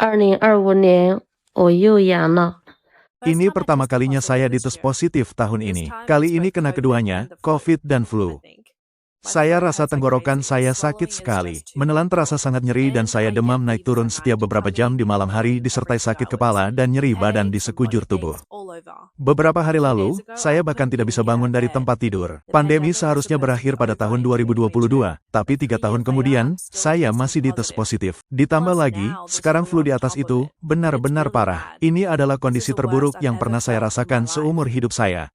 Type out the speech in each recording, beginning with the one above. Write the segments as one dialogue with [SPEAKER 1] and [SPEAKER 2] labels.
[SPEAKER 1] 2025年我又阳了。
[SPEAKER 2] Ini pertama kalinya saya dites positif tahun ini. Kali ini kena keduanya, COVID dan flu. Saya rasa tenggorokan saya sakit sekali. Menelan terasa sangat nyeri dan saya demam naik turun setiap beberapa jam di malam hari disertai sakit kepala dan nyeri badan di sekujur tubuh. Beberapa hari lalu, saya bahkan tidak bisa bangun dari tempat tidur. Pandemi seharusnya berakhir pada tahun 2022, tapi 3 tahun kemudian, saya masih dites positif. Ditambah lagi, sekarang flu di atas itu, benar-benar parah. Ini adalah kondisi terburuk yang pernah saya rasakan seumur hidup saya.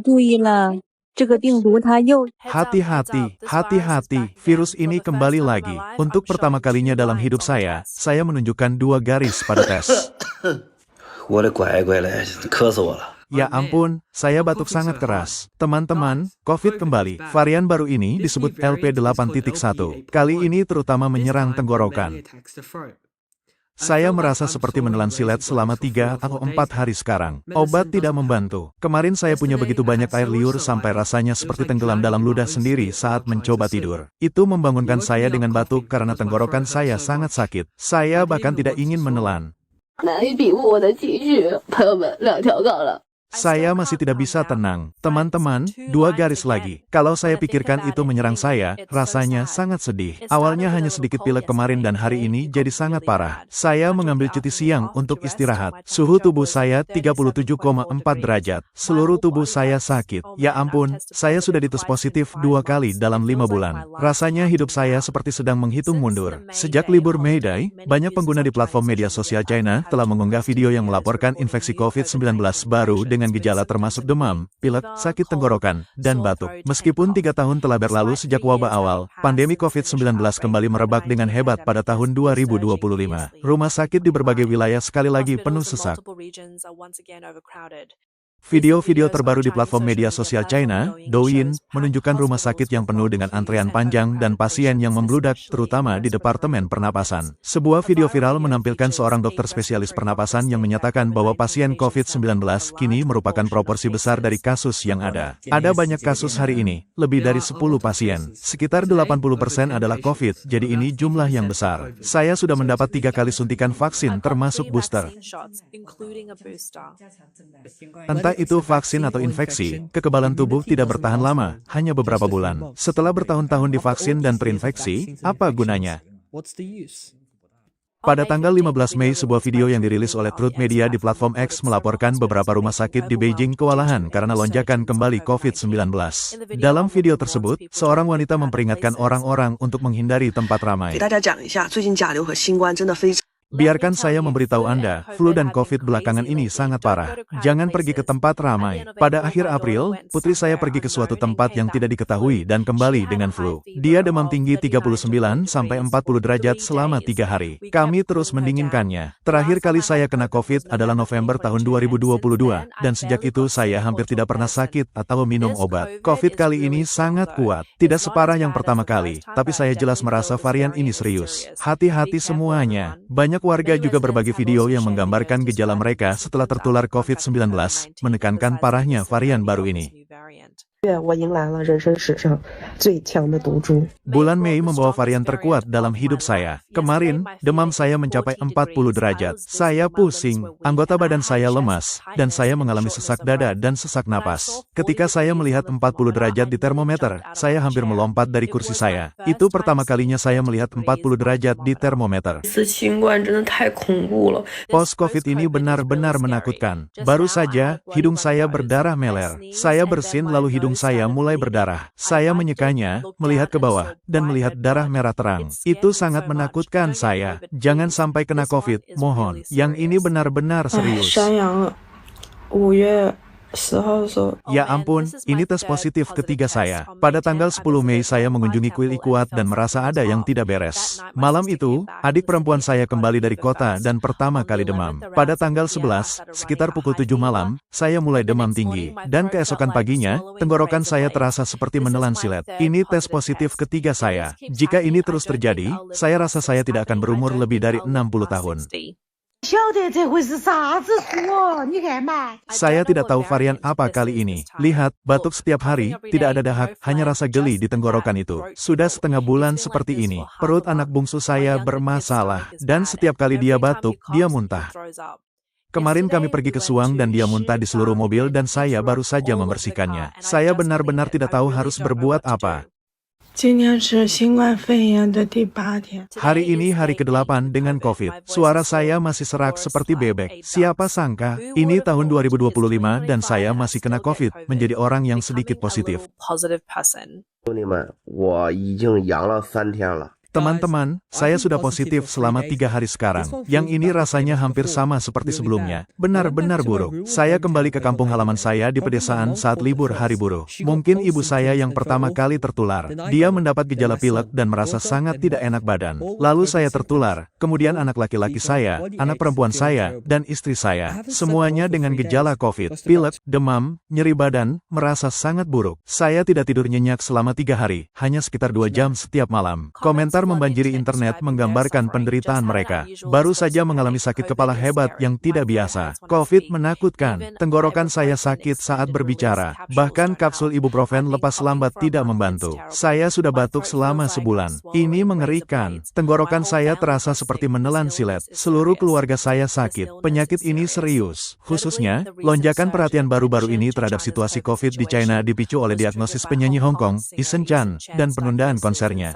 [SPEAKER 3] 注意了，这个病毒它又
[SPEAKER 2] Hati-hati, hati-hati, virus ini kembali lagi. Untuk pertama kalinya dalam hidup saya menunjukkan 2 garis pada tes.
[SPEAKER 4] 我的乖乖嘞，渴死我了。
[SPEAKER 2] Ya ampun, saya batuk sangat keras. Teman-teman, COVID kembali. Varian baru ini disebut LP8.1. Kali ini terutama menyerang tenggorokan. Saya merasa seperti menelan silet selama 3 atau 4 hari sekarang. Obat tidak membantu. Kemarin saya punya begitu banyak air liur sampai rasanya seperti tenggelam dalam ludah sendiri saat mencoba tidur. Itu membangunkan saya dengan batuk karena tenggorokan saya sangat sakit. Saya bahkan tidak ingin menelan. Saya masih tidak bisa tenang. Teman-teman, 2 garis lagi. Kalau saya pikirkan itu menyerang saya, rasanya sangat sedih. Awalnya hanya sedikit pilek kemarin dan hari ini jadi sangat parah. Saya mengambil cuti siang untuk istirahat. Suhu tubuh saya 37,4 derajat. Seluruh tubuh saya sakit. Ya ampun, saya sudah dites positif 2 kali dalam 5 bulan. Rasanya hidup saya seperti sedang menghitung mundur. Sejak libur May Day, banyak pengguna di platform media sosial China telah mengunggah video yang melaporkan infeksi COVID-19 baru dengan gejala termasuk demam, pilek, sakit tenggorokan, dan batuk. Meskipun 3 tahun telah berlalu sejak wabah awal, pandemi COVID-19 kembali merebak dengan hebat pada tahun 2025. Rumah sakit di berbagai wilayah sekali lagi penuh sesak. Video-video terbaru di platform media sosial China, Douyin, menunjukkan rumah sakit yang penuh dengan antrean panjang dan pasien yang membludak, terutama di departemen pernapasan. Sebuah video viral menampilkan seorang dokter spesialis pernapasan yang menyatakan bahwa pasien COVID-19 kini merupakan proporsi besar dari kasus yang ada. Ada banyak kasus hari ini, lebih dari 10 pasien. Sekitar 80% adalah COVID, jadi ini jumlah yang besar. Saya sudah mendapat 3 kali suntikan vaksin termasuk booster. Entah itu vaksin atau infeksi, kekebalan tubuh tidak bertahan lama, hanya beberapa bulan. Setelah bertahun-tahun divaksin dan terinfeksi, apa gunanya? Pada tanggal 15 Mei, sebuah video yang dirilis oleh Truth Media di platform X melaporkan beberapa rumah sakit di Beijing kewalahan karena lonjakan kembali COVID-19. Dalam video tersebut, seorang wanita memperingatkan orang-orang untuk menghindari tempat ramai. Biarkan saya memberitahu Anda, flu dan COVID belakangan ini sangat parah. Jangan pergi ke tempat ramai. Pada akhir April, putri saya pergi ke suatu tempat yang tidak diketahui dan kembali dengan flu. Dia demam tinggi 39-40 derajat selama 3 hari. Kami terus mendinginkannya. Terakhir kali saya kena COVID adalah November tahun 2022, dan sejak itu saya hampir tidak pernah sakit atau minum obat. COVID kali ini sangat kuat. Tidak separah yang pertama kali, tapi saya jelas merasa varian ini serius. Hati-hati semuanya. Banyak warga juga berbagi video yang menggambarkan gejala mereka setelah tertular COVID-19, menekankan parahnya varian baru ini. Bulan Mei membawa varian terkuat dalam hidup saya. Kemarin, demam saya mencapai 40 derajat. Saya pusing, anggota badan saya lemas, dan saya mengalami sesak dada dan sesak napas. Ketika saya melihat 40 derajat di termometer, saya hampir melompat dari kursi saya. Itu pertama kalinya saya melihat 40 derajat di termometer. Post-COVID ini benar-benar menakutkan. Baru saja, hidung saya berdarah meler. Saya bersin lalu hidung saya mulai berdarah. Saya menyekanya, melihat ke bawah, dan melihat darah merah terang. Itu sangat menakutkan saya. Jangan sampai kena COVID, mohon. Yang ini benar-benar serius. Ya ampun, ini tes positif ketiga saya. Pada tanggal 10 Mei saya mengunjungi kuil Ikuat dan merasa ada yang tidak beres. Malam itu, adik perempuan saya kembali dari kota dan pertama kali demam. Pada tanggal 11, sekitar pukul 7 malam, saya mulai demam tinggi. Dan keesokan paginya, tenggorokan saya terasa seperti menelan silet. Ini tes positif ketiga saya. Jika ini terus terjadi, saya rasa saya tidak akan berumur lebih dari 60 tahun. Saya tidak tahu varian apa kali ini. Lihat, batuk setiap hari, tidak ada dahak, hanya rasa geli di tenggorokan itu. Sudah setengah bulan seperti ini. Perut anak bungsu saya bermasalah, dan setiap kali dia batuk, dia muntah. Kemarin kami pergi ke Suang dan dia muntah di seluruh mobil dan saya baru saja membersihkannya. Saya benar-benar tidak tahu harus berbuat apa. Hari ini hari ke-8 dengan COVID. Suara saya masih serak seperti bebek. Siapa sangka, ini tahun 2025 dan saya masih kena COVID, menjadi orang yang sedikit positif.
[SPEAKER 4] 兄弟们，我已经阳了3天了。
[SPEAKER 2] Teman-teman, saya sudah positif selama 3 hari sekarang. Yang ini rasanya hampir sama seperti sebelumnya. Benar-benar buruk. Saya kembali ke kampung halaman saya di pedesaan saat libur hari buruh. Mungkin ibu saya yang pertama kali tertular. Dia mendapat gejala pilek dan merasa sangat tidak enak badan. Lalu saya tertular. Kemudian anak laki-laki saya, anak perempuan saya, dan istri saya. Semuanya dengan gejala COVID. Pilek, demam, nyeri badan, merasa sangat buruk. Saya tidak tidur nyenyak selama 3 hari. Hanya sekitar 2 jam setiap malam. Komentar membanjiri internet menggambarkan penderitaan mereka. Baru saja mengalami sakit kepala hebat yang tidak biasa. COVID menakutkan. Tenggorokan saya sakit saat berbicara. Bahkan kapsul ibuprofen lepas lambat tidak membantu. Saya sudah batuk selama sebulan. Ini mengerikan. Tenggorokan saya terasa seperti menelan silet. Seluruh keluarga saya sakit. Penyakit ini serius. Khususnya, lonjakan perhatian baru-baru ini terhadap situasi COVID di China dipicu oleh diagnosis penyanyi Hong Kong, Eason Chan, dan penundaan konsernya.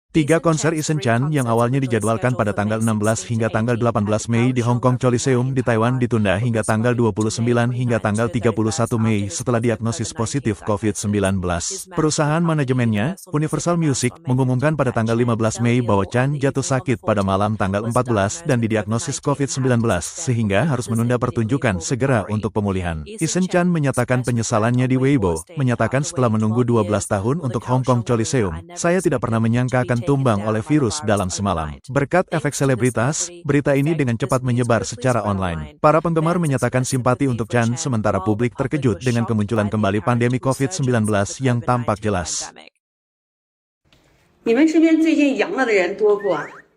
[SPEAKER 2] 3 konser Eason Chan yang awalnya dijadwalkan pada tanggal 16 hingga tanggal 18 Mei di Hong Kong Coliseum di Taiwan ditunda hingga tanggal 29 hingga tanggal 31 Mei setelah diagnosis positif COVID-19. Perusahaan manajemennya, Universal Music, mengumumkan pada tanggal 15 Mei bahwa Chan jatuh sakit pada malam tanggal 14 dan didiagnosis COVID-19 sehingga harus menunda pertunjukan segera untuk pemulihan. Eason Chan menyatakan penyesalannya di Weibo, menyatakan setelah menunggu 12 tahun untuk Hong Kong Coliseum, saya tidak pernah menyangka akan tumbang oleh virus dalam semalam. Berkat efek selebritas, berita ini dengan cepat menyebar secara online. Para penggemar menyatakan simpati untuk Chan sementara publik terkejut dengan kemunculan kembali pandemi COVID-19 yang tampak jelas.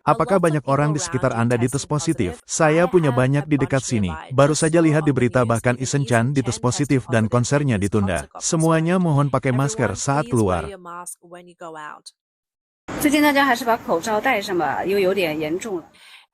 [SPEAKER 2] Apakah banyak orang di sekitar Anda dites positif? Saya punya banyak di dekat sini. Baru saja lihat di berita bahkan Eason Chan dites positif dan konsernya ditunda. Semuanya mohon pakai masker saat keluar.
[SPEAKER 5] 最近大家还是把口罩戴上吧，又有点严重了。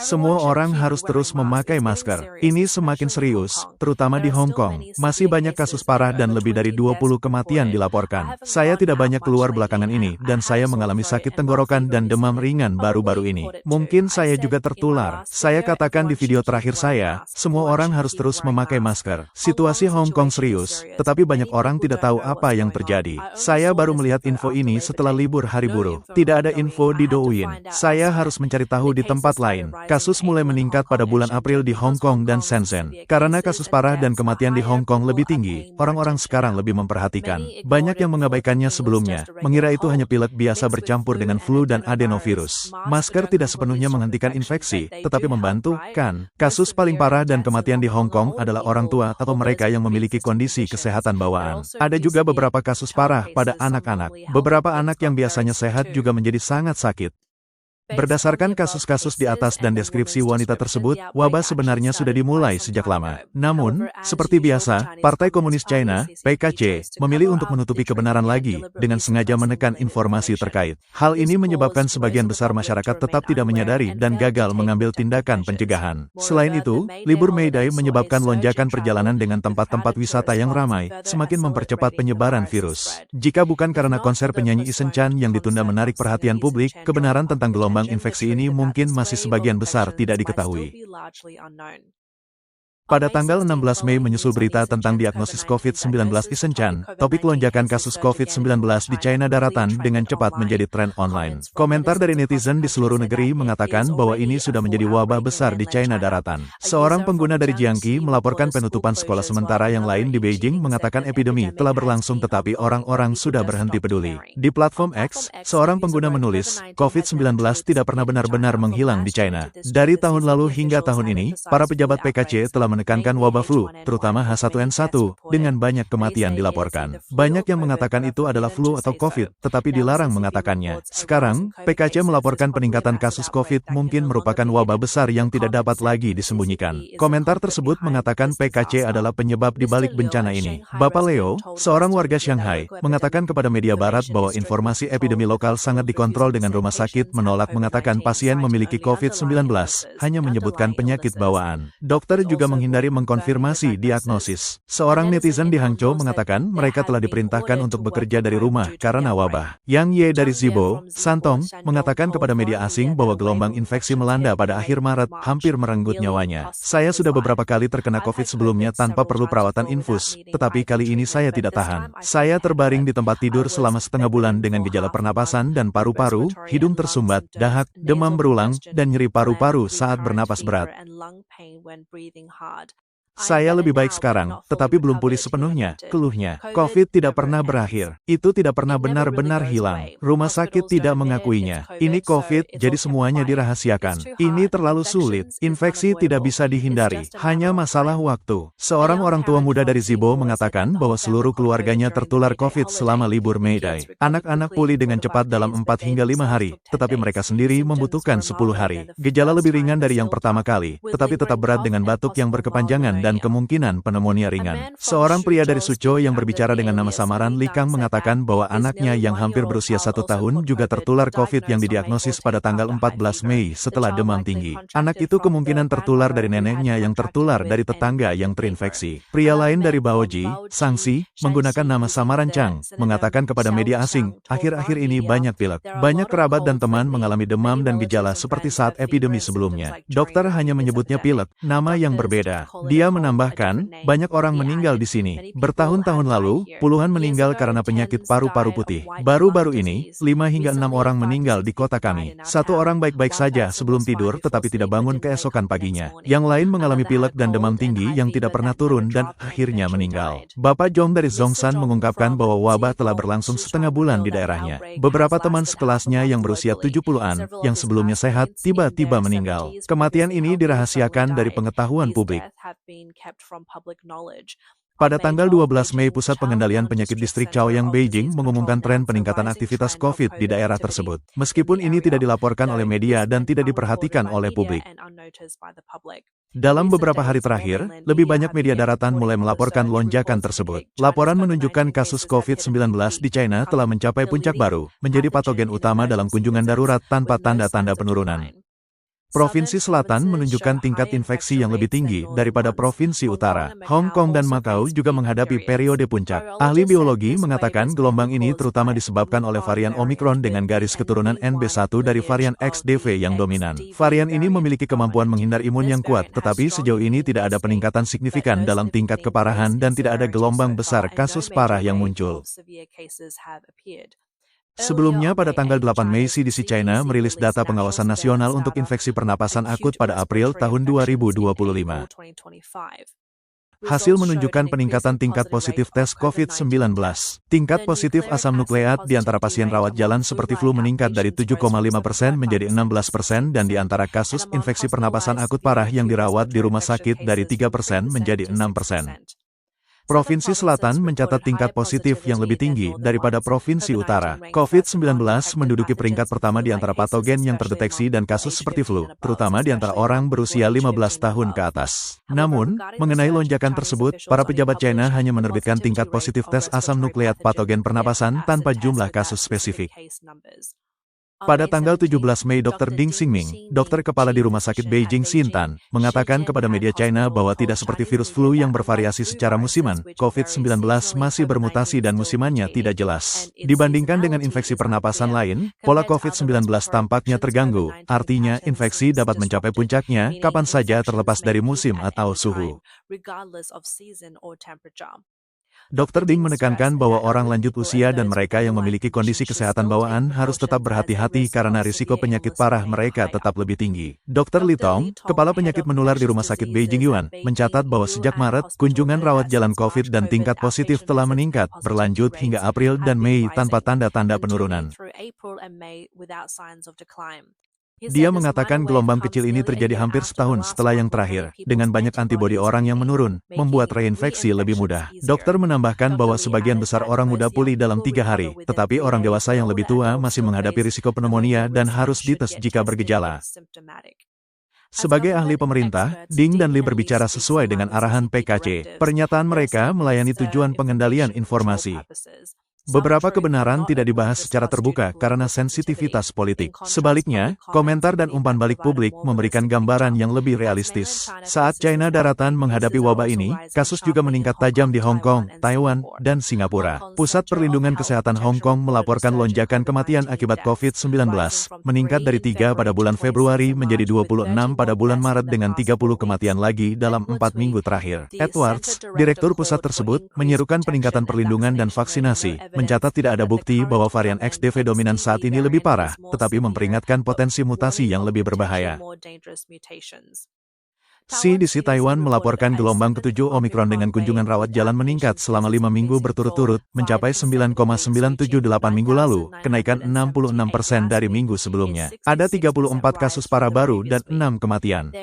[SPEAKER 2] Semua orang harus terus memakai masker. Ini semakin serius, terutama di Hong Kong. Masih banyak kasus parah dan lebih dari 20 kematian dilaporkan. Saya tidak banyak keluar belakangan ini, dan saya mengalami sakit tenggorokan dan demam ringan baru-baru ini. Mungkin saya juga tertular. Saya katakan di video terakhir saya, semua orang harus terus memakai masker. Situasi Hong Kong serius, tetapi banyak orang tidak tahu apa yang terjadi. Saya baru melihat info ini setelah libur hari buruh. Tidak ada info di Douyin. Saya harus mencari tahu di tempat lain. Kasus mulai meningkat pada bulan April di Hong Kong dan Shenzhen. Karena kasus parah dan kematian di Hong Kong lebih tinggi, orang-orang sekarang lebih memperhatikan. Banyak yang mengabaikannya sebelumnya, mengira itu hanya pilek biasa bercampur dengan flu dan adenovirus. Masker tidak sepenuhnya menghentikan infeksi, tetapi membantu, kan? Kasus paling parah dan kematian di Hong Kong adalah orang tua atau mereka yang memiliki kondisi kesehatan bawaan. Ada juga beberapa kasus parah pada anak-anak. Beberapa anak yang biasanya sehat juga menjadi sangat sakit. Berdasarkan kasus-kasus di atas dan deskripsi wanita tersebut, wabah sebenarnya sudah dimulai sejak lama. Namun, seperti biasa, Partai Komunis China, PKC, memilih untuk menutupi kebenaran lagi, dengan sengaja menekan informasi terkait. Hal ini menyebabkan sebagian besar masyarakat tetap tidak menyadari dan gagal mengambil tindakan pencegahan. Selain itu, libur May Day menyebabkan lonjakan perjalanan dengan tempat-tempat wisata yang ramai, semakin mempercepat penyebaran virus. Jika bukan karena konser penyanyi Eason Chan yang ditunda menarik perhatian publik, kebenaran tentang gelombang infeksi ini mungkin masih sebagian besar tidak diketahui. Pada tanggal 16 Mei menyusul berita tentang diagnosis COVID-19 Eason Chan, topik lonjakan kasus COVID-19 di China daratan dengan cepat menjadi tren online. Komentar dari netizen di seluruh negeri mengatakan bahwa ini sudah menjadi wabah besar di China daratan. Seorang pengguna dari Jiangqi melaporkan penutupan sekolah sementara yang lain di Beijing mengatakan epidemi telah berlangsung tetapi orang-orang sudah berhenti peduli. Di platform X, seorang pengguna menulis, COVID-19 tidak pernah benar-benar menghilang di China. Dari tahun lalu hingga tahun ini, para pejabat PKC telah menekankan wabah flu, terutama H1N1, dengan banyak kematian dilaporkan. Banyak yang mengatakan itu adalah flu atau COVID, tetapi dilarang mengatakannya. Sekarang, PKC melaporkan peningkatan kasus COVID mungkin merupakan wabah besar yang tidak dapat lagi disembunyikan. Komentar tersebut mengatakan PKC adalah penyebab di balik bencana ini. Bapak Leo, seorang warga Shanghai, mengatakan kepada media barat bahwa informasi epidemi lokal sangat dikontrol dengan rumah sakit menolak mengatakan pasien memiliki COVID-19, hanya menyebutkan penyakit bawaan. Dokter juga menghindari mengkonfirmasi diagnosis. Seorang netizen di Hangzhou mengatakan mereka telah diperintahkan untuk bekerja dari rumah karena wabah. Yang Ye dari Zibo, Santong, mengatakan kepada media asing bahwa gelombang infeksi melanda pada akhir Maret hampir merenggut nyawanya. Saya sudah beberapa kali terkena COVID sebelumnya tanpa perlu perawatan infus, tetapi kali ini saya tidak tahan. Saya terbaring di tempat tidur selama setengah bulan dengan gejala pernapasan dan paru-paru, hidung tersumbat, dahak, demam berulang, dan nyeri paru-paru saat bernapas berat. Saya lebih baik sekarang, tetapi belum pulih sepenuhnya, keluhnya. COVID tidak pernah berakhir. Itu tidak pernah benar-benar hilang. Rumah sakit tidak mengakuinya. Ini COVID, jadi semuanya dirahasiakan. Ini terlalu sulit. Infeksi tidak bisa dihindari. Hanya masalah waktu. Seorang orang tua muda dari Zibo mengatakan bahwa seluruh keluarganya tertular COVID selama libur May Day. Anak-anak pulih dengan cepat dalam 4 hingga 5 hari, tetapi mereka sendiri membutuhkan 10 hari. Gejala lebih ringan dari yang pertama kali, tetapi tetap berat dengan batuk yang berkepanjangan dan kemungkinan pneumonia ringan. Seorang pria dari Suzhou yang berbicara dengan nama samaran Li Kang mengatakan bahwa anaknya yang hampir berusia 1 tahun juga tertular COVID yang didiagnosis pada tanggal 14 Mei setelah demam tinggi. Anak itu kemungkinan tertular dari neneknya yang tertular dari tetangga yang terinfeksi. Pria lain dari Baoji, Shangxi, menggunakan nama samaran Chang, mengatakan kepada media asing, akhir-akhir ini banyak pilek. Banyak kerabat dan teman mengalami demam dan gejala seperti saat epidemi sebelumnya. Dokter hanya menyebutnya pilek, nama yang berbeda. Dia menambahkan, banyak orang meninggal di sini. Bertahun-tahun lalu, puluhan meninggal karena penyakit paru-paru putih. Baru-baru ini, 5 hingga 6 orang meninggal di kota kami. 1 orang baik-baik saja sebelum tidur tetapi tidak bangun keesokan paginya. Yang lain mengalami pilek dan demam tinggi yang tidak pernah turun dan akhirnya meninggal. Bapak Zhong dari Zhongshan mengungkapkan bahwa wabah telah berlangsung setengah bulan di daerahnya. Beberapa teman sekelasnya yang berusia 70-an, yang sebelumnya sehat, tiba-tiba meninggal. Kematian ini dirahasiakan dari pengetahuan publik. Pada tanggal 12 Mei, Pusat Pengendalian Penyakit Distrik Chaoyang Beijing mengumumkan tren peningkatan aktivitas COVID di daerah tersebut. Meskipun ini tidak dilaporkan oleh media dan tidak diperhatikan oleh publik. Dalam beberapa hari terakhir, lebih banyak media daratan mulai melaporkan lonjakan tersebut. Laporan menunjukkan kasus COVID-19 di China telah mencapai puncak baru, menjadi patogen utama dalam kunjungan darurat tanpa tanda-tanda penurunan. Provinsi Selatan menunjukkan tingkat infeksi yang lebih tinggi daripada Provinsi Utara. Hong Kong dan Macau juga menghadapi periode puncak. Ahli biologi mengatakan gelombang ini terutama disebabkan oleh varian Omicron dengan garis keturunan NB1 dari varian XDV yang dominan. Varian ini memiliki kemampuan menghindar imun yang kuat, tetapi sejauh ini tidak ada peningkatan signifikan dalam tingkat keparahan dan tidak ada gelombang besar kasus parah yang muncul. Sebelumnya pada tanggal 8 Mei CDC China merilis data pengawasan nasional untuk infeksi pernapasan akut pada April tahun 2025. Hasil menunjukkan peningkatan tingkat positif tes COVID-19. Tingkat positif asam nukleat di antara pasien rawat jalan seperti flu meningkat dari 7,5% menjadi 16% dan di antara kasus infeksi pernapasan akut parah yang dirawat di rumah sakit dari 3% menjadi 6%. Provinsi Selatan mencatat tingkat positif yang lebih tinggi daripada Provinsi Utara. COVID-19 menduduki peringkat pertama di antara patogen yang terdeteksi dan kasus seperti flu, terutama di antara orang berusia 15 tahun ke atas. Namun, mengenai lonjakan tersebut, para pejabat China hanya menerbitkan tingkat positif tes asam nukleat patogen pernapasan tanpa jumlah kasus spesifik. Pada tanggal 17 Mei, Dr. Ding Xingming, dokter kepala di Rumah Sakit Beijing Xintan, mengatakan kepada media China bahwa tidak seperti virus flu yang bervariasi secara musiman, COVID-19 masih bermutasi dan musimannya tidak jelas. Dibandingkan dengan infeksi pernapasan lain, pola COVID-19 tampaknya terganggu, artinya infeksi dapat mencapai puncaknya kapan saja terlepas dari musim atau suhu. Dr. Ding menekankan bahwa orang lanjut usia dan mereka yang memiliki kondisi kesehatan bawaan harus tetap berhati-hati karena risiko penyakit parah mereka tetap lebih tinggi. Dr. Li Tong, kepala penyakit menular di Rumah Sakit Beijing Yuan, mencatat bahwa sejak Maret, kunjungan rawat jalan COVID dan tingkat positif telah meningkat, berlanjut hingga April dan Mei tanpa tanda-tanda penurunan. Dia mengatakan gelombang kecil ini terjadi hampir setahun setelah yang terakhir, dengan banyak antibodi orang yang menurun, membuat reinfeksi lebih mudah. Dokter menambahkan bahwa sebagian besar orang muda pulih dalam 3 hari, tetapi orang dewasa yang lebih tua masih menghadapi risiko pneumonia dan harus dites jika bergejala. Sebagai ahli pemerintah, Ding dan Li berbicara sesuai dengan arahan PKC. Pernyataan mereka melayani tujuan pengendalian informasi. Beberapa kebenaran tidak dibahas secara terbuka karena sensitivitas politik. Sebaliknya, komentar dan umpan balik publik memberikan gambaran yang lebih realistis. Saat China daratan menghadapi wabah ini, kasus juga meningkat tajam di Hong Kong, Taiwan, dan Singapura. Pusat Perlindungan Kesehatan Hong Kong melaporkan lonjakan kematian akibat COVID-19, meningkat dari 3 pada bulan Februari menjadi 26 pada bulan Maret dengan 30 kematian lagi dalam 4 minggu terakhir. Edwards, direktur pusat tersebut, menyerukan peningkatan perlindungan dan vaksinasi, mencatat tidak ada bukti bahwa varian XDV dominan saat ini lebih parah, tetapi memperingatkan potensi mutasi yang lebih berbahaya. CDC Taiwan melaporkan gelombang ke-7 Omicron dengan kunjungan rawat jalan meningkat selama 5 minggu berturut-turut, mencapai 9,978 minggu lalu, kenaikan 66% dari minggu sebelumnya. Ada 34 kasus parah baru dan 6 kematian.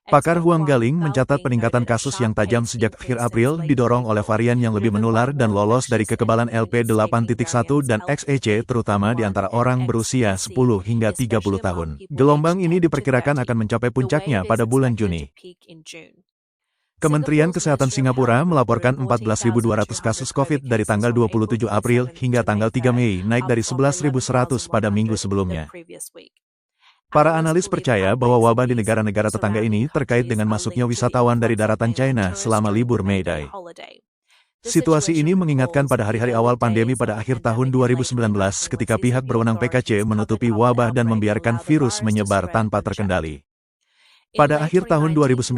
[SPEAKER 2] Pakar Huang Galing mencatat peningkatan kasus yang tajam sejak akhir April didorong oleh varian yang lebih menular dan lolos dari kekebalan LP8.1 dan XEC terutama di antara orang berusia 10 hingga 30 tahun. Gelombang ini diperkirakan akan mencapai puncaknya pada bulan Juni. Kementerian Kesehatan Singapura melaporkan 14.200 kasus COVID dari tanggal 27 April hingga tanggal 3 Mei, naik dari 11.100 pada minggu sebelumnya. Para analis percaya bahwa wabah di negara-negara tetangga ini terkait dengan masuknya wisatawan dari daratan China selama libur May Day. Situasi ini mengingatkan pada hari-hari awal pandemi pada akhir tahun 2019 ketika pihak berwenang PKC menutupi wabah dan membiarkan virus menyebar tanpa terkendali. Pada akhir tahun 2019,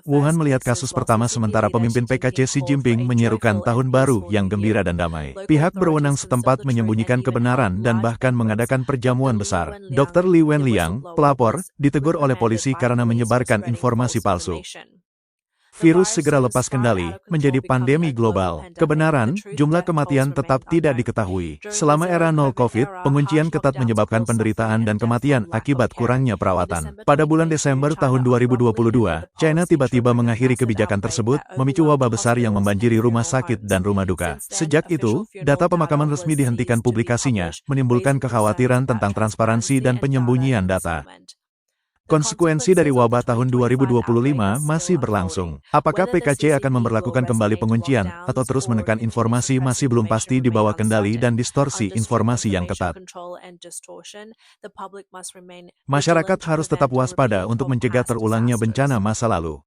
[SPEAKER 2] Wuhan melihat kasus pertama sementara pemimpin PKC Xi Jinping menyerukan tahun baru yang gembira dan damai. Pihak berwenang setempat menyembunyikan kebenaran dan bahkan mengadakan perjamuan besar. Dr. Li Wenliang, pelapor, ditegur oleh polisi karena menyebarkan informasi palsu. Virus segera lepas kendali, menjadi pandemi global. Kebenaran, jumlah kematian tetap tidak diketahui. Selama era nol COVID, penguncian ketat menyebabkan penderitaan dan kematian akibat kurangnya perawatan. Pada bulan Desember tahun 2022, China tiba-tiba mengakhiri kebijakan tersebut, memicu wabah besar yang membanjiri rumah sakit dan rumah duka. Sejak itu, data pemakaman resmi dihentikan publikasinya, menimbulkan kekhawatiran tentang transparansi dan penyembunyian data. Konsekuensi dari wabah tahun 2025 masih berlangsung. Apakah PKC akan memberlakukan kembali penguncian, atau terus menekan informasi masih belum pasti di bawah kendali dan distorsi informasi yang ketat. Masyarakat harus tetap waspada untuk mencegah terulangnya bencana masa lalu.